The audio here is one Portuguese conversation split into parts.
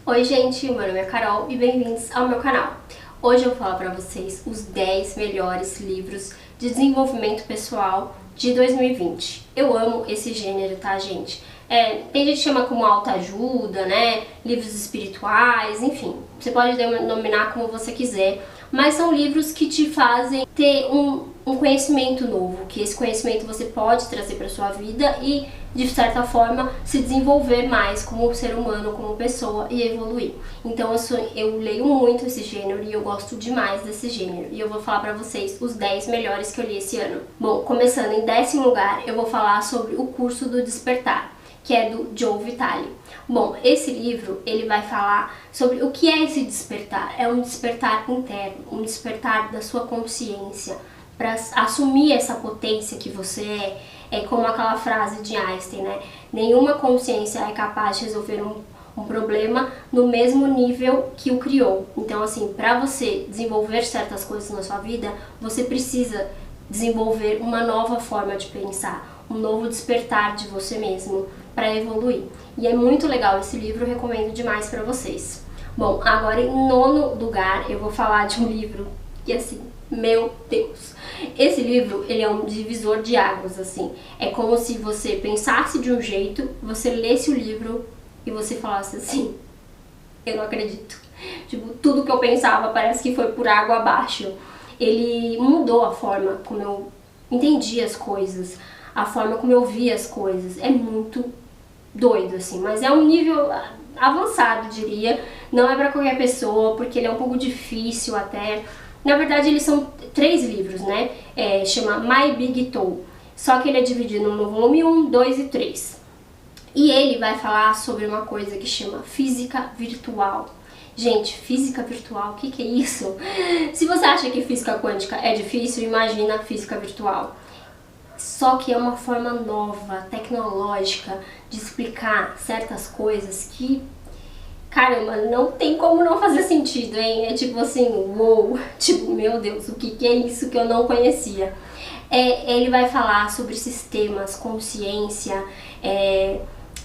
Oi gente, meu nome é Carol e bem-vindos ao meu canal. Hoje eu vou falar pra vocês os 10 melhores livros de desenvolvimento pessoal de 2020. Eu amo esse gênero, tá, gente? Tem gente que chama como autoajuda, né? Livros espirituais, enfim. Você pode denominar como você quiser, mas são livros que te fazem ter um conhecimento novo, que esse conhecimento você pode trazer para sua vida e, de certa forma, se desenvolver mais como ser humano, como pessoa e evoluir. Então eu leio muito esse gênero e eu gosto demais desse gênero. E eu vou falar para vocês os 10 melhores que eu li esse ano. Bom, começando em 10º lugar, eu vou falar sobre O Curso do Despertar, que é do Joe Vitale. Bom, esse livro, ele vai falar sobre o que é esse despertar. É um despertar interno, um despertar da sua consciência, para assumir essa potência que você é. É como aquela frase de Einstein, né? Nenhuma consciência é capaz de resolver um problema no mesmo nível que o criou. Então, assim, para você desenvolver certas coisas na sua vida, você precisa desenvolver uma nova forma de pensar, um novo despertar de você mesmo para evoluir. E é muito legal esse livro, eu recomendo demais para vocês. Bom, agora em 9º lugar eu vou falar de um livro que, assim, meu Deus, esse livro, ele é um divisor de águas, assim. É como se você pensasse de um jeito, você lesse o livro e você falasse assim, eu não acredito. Tipo, tudo que eu pensava parece que foi por água abaixo. Ele mudou a forma como eu entendi as coisas, a forma como eu via as coisas. É muito doido, assim, mas é um nível avançado, diria. Não é pra qualquer pessoa, porque ele é um pouco difícil até. Na verdade, eles são 3 livros, né? Chama My Big Toe. Só que ele é dividido no volume 1, 2 e 3. E ele vai falar sobre uma coisa que chama física virtual. Gente, física virtual, o que é isso? Se você acha que física quântica é difícil, imagina física virtual. Só que é uma forma nova, tecnológica, de explicar certas coisas que, caramba, não tem como não fazer sentido, hein? É tipo assim, uou, tipo, meu Deus, o que é isso que eu não conhecia? Ele vai falar sobre sistemas, consciência,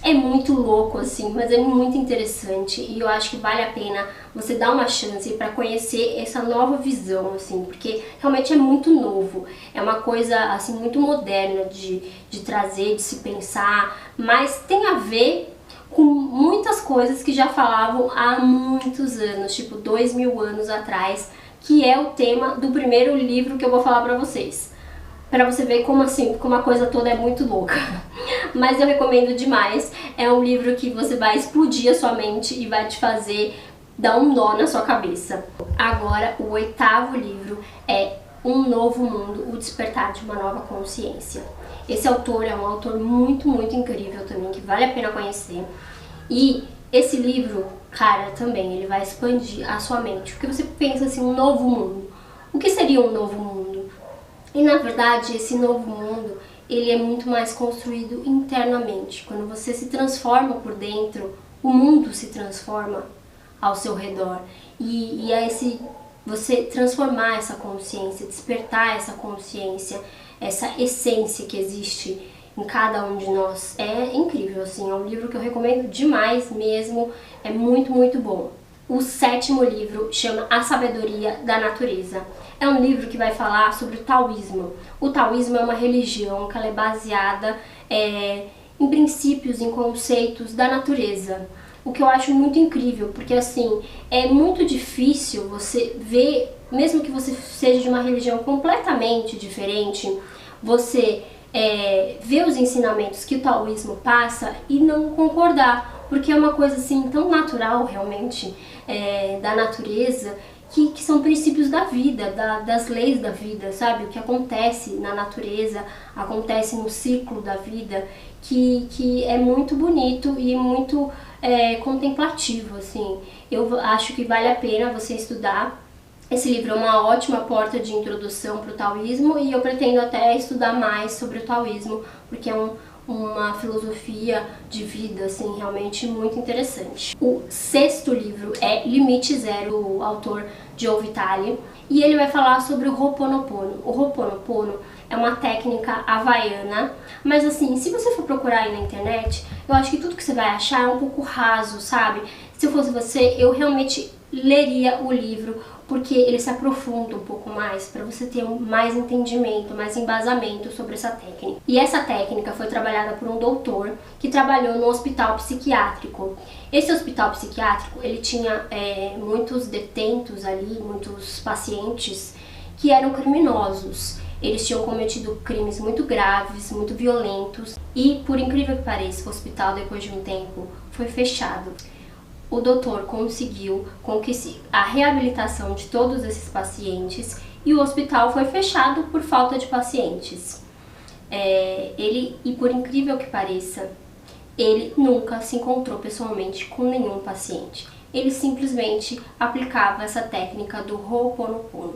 é muito louco, assim, mas é muito interessante e eu acho que vale a pena você dar uma chance para conhecer essa nova visão, assim, porque realmente é muito novo, é uma coisa, assim, muito moderna de trazer, de se pensar, mas tem a ver com muitas coisas que já falavam há muitos anos, tipo 2000 anos atrás, que é o tema do primeiro livro que eu vou falar pra vocês. Pra você ver como assim, como a coisa toda é muito louca. Mas eu recomendo demais, é um livro que você vai explodir a sua mente e vai te fazer dar um nó na sua cabeça. Agora, o 8º livro é Um Novo Mundo, O Despertar de uma Nova Consciência. Esse autor é um autor muito, muito incrível também, que vale a pena conhecer. E esse livro, cara, também, ele vai expandir a sua mente. Porque você pensa assim, um novo mundo. O que seria um novo mundo? E na verdade, esse novo mundo, ele é muito mais construído internamente. Quando você se transforma por dentro, o mundo se transforma ao seu redor. E é você transformar essa consciência, despertar essa consciência, essa essência que existe em cada um de nós. É incrível, assim, é um livro que eu recomendo demais mesmo, é muito, muito bom. O 7º livro chama A Sabedoria da Natureza. É um livro que vai falar sobre o taoísmo. O taoísmo é uma religião que ela é baseada em princípios, em conceitos da natureza. O que eu acho muito incrível, porque assim, é muito difícil você ver, mesmo que você seja de uma religião completamente diferente, você ver os ensinamentos que o taoísmo passa e não concordar, porque é uma coisa assim tão natural realmente da natureza, que são princípios da vida, das leis da vida, sabe? O que acontece na natureza, acontece no ciclo da vida, que é muito bonito e muito contemplativo, assim. Eu acho que vale a pena você estudar. Esse livro é uma ótima porta de introdução para o taoísmo e eu pretendo até estudar mais sobre o taoísmo, porque é uma filosofia de vida, assim, realmente muito interessante. O 6º livro é Limite Zero, do autor Joe Vitale, e ele vai falar sobre o Ho'oponopono. O Ho'oponopono é uma técnica havaiana, mas assim, se você for procurar aí na internet, eu acho que tudo que você vai achar é um pouco raso, sabe? Se eu fosse você, eu realmente leria o livro, porque ele se aprofunda um pouco mais, para você ter mais entendimento, mais embasamento sobre essa técnica. E essa técnica foi trabalhada por um doutor que trabalhou no hospital psiquiátrico. Esse hospital psiquiátrico, ele tinha muitos detentos ali, muitos pacientes que eram criminosos. Eles tinham cometido crimes muito graves, muito violentos, e por incrível que pareça, o hospital depois de um tempo foi fechado. O doutor conseguiu a reabilitação de todos esses pacientes e o hospital foi fechado por falta de pacientes. E por incrível que pareça, ele nunca se encontrou pessoalmente com nenhum paciente. Ele simplesmente aplicava essa técnica do Ho'oponopono.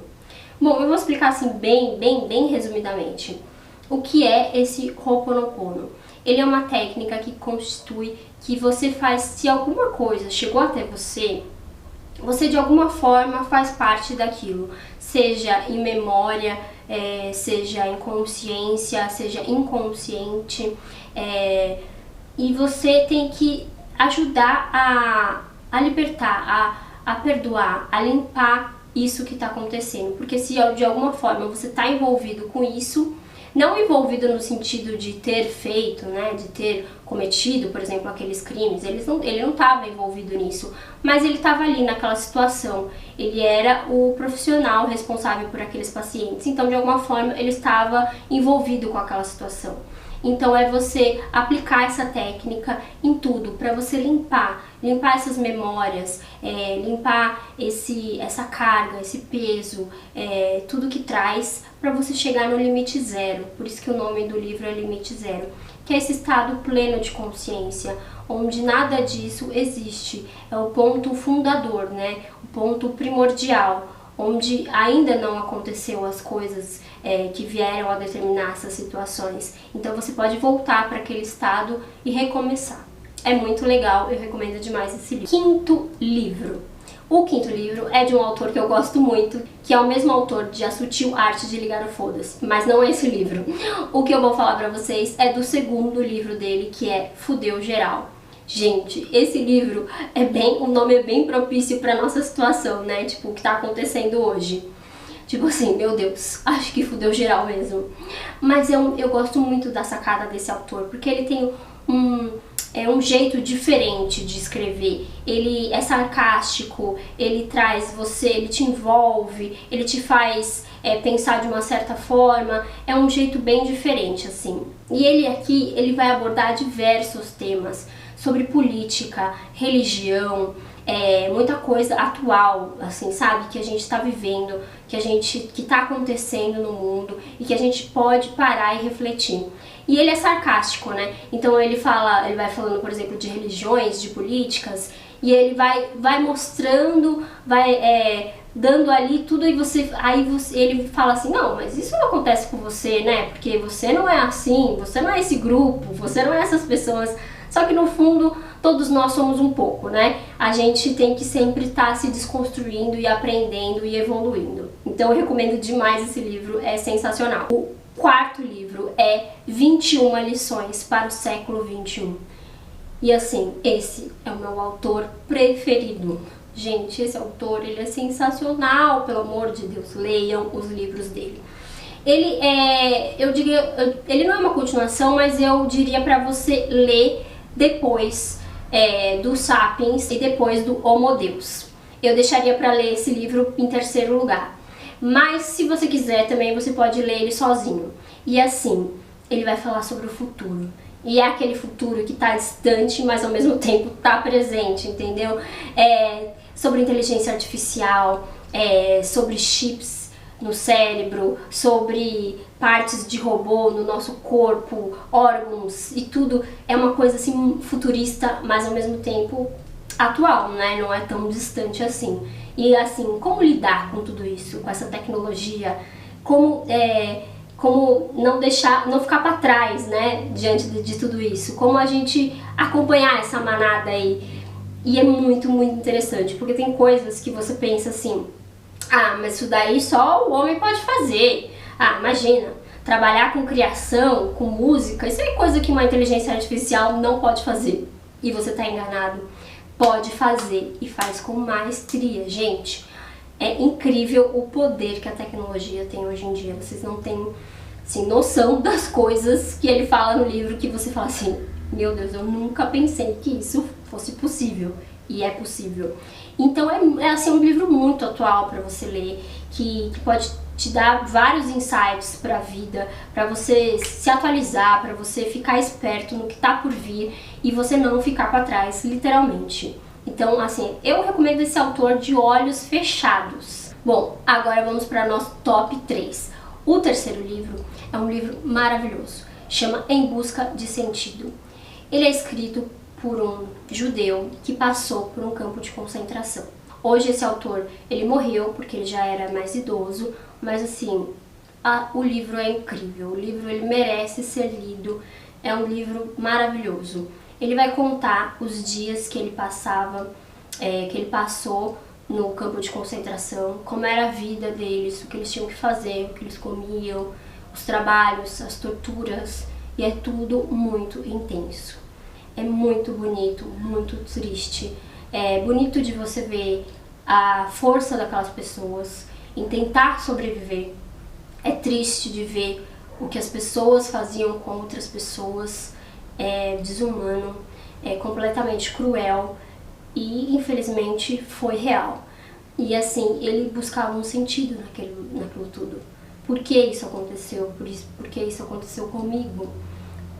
Bom, eu vou explicar assim bem resumidamente o que é esse Ho'oponopono. Ele é uma técnica que constitui que você faz, se alguma coisa chegou até você, você de alguma forma faz parte daquilo, seja em memória, seja em consciência, seja inconsciente, e você tem que ajudar a libertar, a perdoar, a limpar isso que está acontecendo, porque se de alguma forma você está envolvido com isso, não envolvido no sentido de ter feito, né, de ter cometido, por exemplo, aqueles crimes, ele não estava envolvido nisso, mas ele estava ali naquela situação, ele era o profissional responsável por aqueles pacientes, então de alguma forma ele estava envolvido com aquela situação. Então é você aplicar essa técnica em tudo, para você limpar essas memórias, limpar essa carga, esse peso, tudo que traz, para você chegar no limite zero. Por isso que o nome do livro é Limite Zero, que é esse estado pleno de consciência, onde nada disso existe. É o ponto fundador, né? O ponto primordial, onde ainda não aconteceu as coisas que vieram a determinar essas situações. Então você pode voltar para aquele estado e recomeçar. É muito legal, eu recomendo demais esse livro. Quinto livro. O quinto livro é de um autor que eu gosto muito, que é o mesmo autor de A Sutil Arte de Ligar o Foda-se, mas não é esse livro. O que eu vou falar pra vocês é do segundo livro dele, que é Fudeu Geral. Gente, esse livro o nome é bem propício pra nossa situação, né? Tipo, o que tá acontecendo hoje. Tipo assim, meu Deus, acho que fudeu geral mesmo. Mas eu gosto muito da sacada desse autor, porque ele tem um jeito diferente de escrever. Ele é sarcástico, ele traz você, ele te envolve, ele te faz pensar de uma certa forma. É um jeito bem diferente, assim. E ele vai abordar diversos temas sobre política, religião, muita coisa atual, assim, sabe? Que a gente tá vivendo, que tá acontecendo no mundo e que a gente pode parar e refletir. E ele é sarcástico, né? Então ele vai falando, por exemplo, de religiões, de políticas, e ele vai mostrando, dando ali tudo, e ele fala assim, não, mas isso não acontece com você, né? Porque você não é assim, você não é esse grupo, você não é essas pessoas. Só que no fundo, todos nós somos um pouco, né? A gente tem que sempre estar se desconstruindo e aprendendo e evoluindo. Então eu recomendo demais esse livro, é sensacional. O quarto livro é 21 lições para o século XXI. E assim, esse é o meu autor preferido. Gente, esse autor, ele é sensacional, pelo amor de Deus, leiam os livros dele. Ele ele não é uma continuação, mas eu diria para você ler depois do Sapiens e depois do Homo Deus. Eu deixaria para ler esse livro em terceiro lugar. Mas se você quiser também, você pode ler ele sozinho. E assim, ele vai falar sobre o futuro. E é aquele futuro que está distante, mas ao mesmo tempo está presente, entendeu? Sobre inteligência artificial, sobre chips no cérebro, sobre partes de robô no nosso corpo, órgãos e tudo. É uma coisa assim futurista, mas ao mesmo tempo atual, né? Não é tão distante assim. E assim, como lidar com tudo isso, com essa tecnologia, como não ficar para trás, né, diante de tudo isso, como a gente acompanhar essa manada aí. E é muito interessante, porque tem coisas que você pensa assim, ah, mas isso daí só o homem pode fazer. Ah, imagina, trabalhar com criação, com música, isso é coisa que uma inteligência artificial não pode fazer. E você tá enganado. pode fazer e faz com maestria, gente. É incrível o poder que a tecnologia tem hoje em dia. Vocês não têm, assim, noção das coisas que ele fala no livro que você fala assim, meu Deus, eu nunca pensei que isso fosse possível. E é possível. Então é assim, um livro muito atual para você ler, que pode te dar vários insights para a vida, para você se atualizar, para você ficar esperto no que está por vir e você não ficar para trás, literalmente. Então, assim, eu recomendo esse autor de olhos fechados. Bom, agora vamos para nosso top 3. O terceiro livro é um livro maravilhoso, chama Em Busca de Sentido. Ele é escrito por um judeu que passou por um campo de concentração. Hoje esse autor, ele morreu porque ele já era mais idoso, mas assim, o livro é incrível, o livro ele merece ser lido, é um livro maravilhoso. Ele vai contar os dias que ele passava, que ele passou no campo de concentração, como era a vida deles, o que eles tinham que fazer, o que eles comiam, os trabalhos, as torturas, e é tudo muito intenso. É muito bonito, muito triste. É bonito de você ver a força daquelas pessoas em tentar sobreviver. É triste de ver o que as pessoas faziam com outras pessoas. É desumano, é completamente cruel e infelizmente foi real. E assim, ele buscava um sentido naquilo tudo. Por que isso aconteceu? Por que isso aconteceu comigo?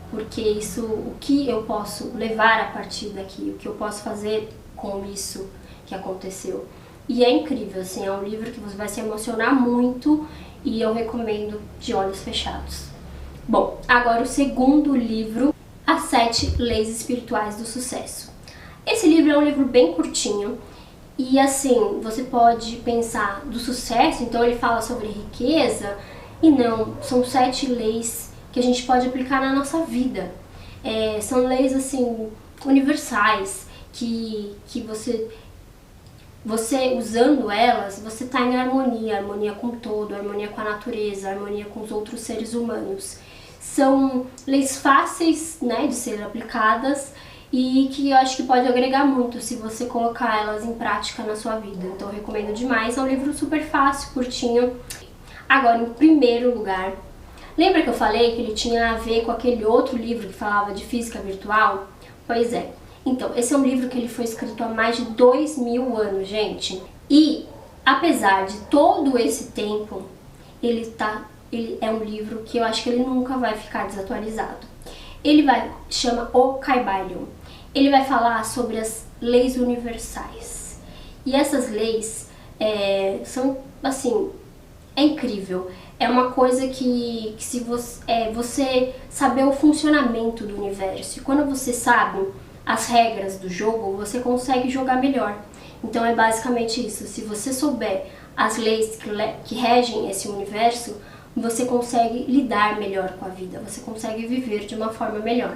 Porque isso, o que eu posso levar a partir daqui, o que eu posso fazer com isso que aconteceu. E é incrível, assim, é um livro que você vai se emocionar muito e eu recomendo de olhos fechados. Bom, agora o segundo livro, As 7 Leis Espirituais do Sucesso. Esse livro é um livro bem curtinho e assim, você pode pensar do sucesso, então ele fala sobre riqueza, e não, são 7 leis que a gente pode aplicar na nossa vida. São leis assim universais que você usando elas, você está em harmonia com o todo, harmonia com a natureza, harmonia com os outros seres humanos. São leis fáceis, né, de serem aplicadas e que eu acho que pode agregar muito se você colocar elas em prática na sua vida. Então eu recomendo demais, é um livro super fácil, curtinho. Agora, em primeiro lugar, lembra que eu falei que ele tinha a ver com aquele outro livro que falava de física virtual? Pois é. Então, esse é um livro que ele foi escrito há mais de 2000 anos, gente. E, apesar de todo esse tempo, ele é um livro que eu acho que ele nunca vai ficar desatualizado. Chama O Kybalion. Ele vai falar sobre as leis universais. E essas leis são, assim, é incrível. É uma coisa que se você saber o funcionamento do universo. E quando você sabe as regras do jogo, você consegue jogar melhor. Então é basicamente isso. Se você souber as leis que regem esse universo, você consegue lidar melhor com a vida, você consegue viver de uma forma melhor.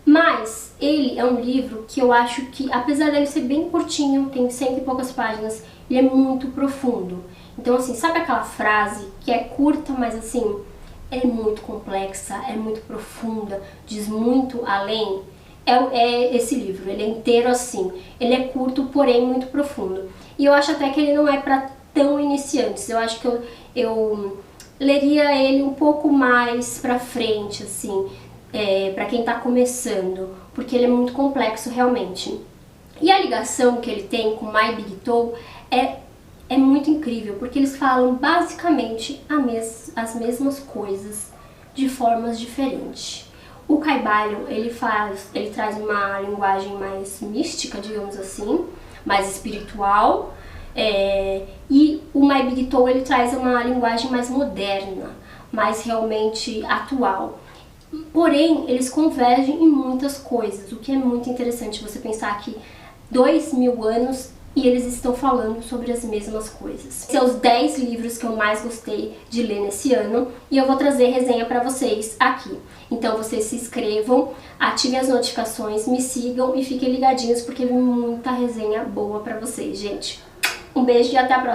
Mas ele é um livro que eu acho que, apesar dele ser bem curtinho, tem 100 e poucas páginas, ele é muito profundo. Então assim, sabe aquela frase que é curta, mas assim, é muito complexa, é muito profunda, diz muito além? É esse livro, ele é inteiro assim, ele é curto, porém muito profundo. E eu acho até que ele não é para tão iniciantes, eu acho que eu leria ele um pouco mais pra frente, assim, pra quem tá começando, porque ele é muito complexo realmente. E a ligação que ele tem com My Big Toe é muito incrível, porque eles falam basicamente as mesmas coisas de formas diferentes. O Kybalion, ele traz uma linguagem mais mística, digamos assim, mais espiritual, e o My Big Toe, ele traz uma linguagem mais moderna, mais realmente atual. Porém, eles convergem em muitas coisas, o que é muito interessante você pensar que 2000 anos e eles estão falando sobre as mesmas coisas. São os 10 livros que eu mais gostei de ler nesse ano e eu vou trazer resenha pra vocês aqui. Então vocês se inscrevam, ativem as notificações, me sigam e fiquem ligadinhos porque vem muita resenha boa pra vocês, gente. Um beijo e até a próxima!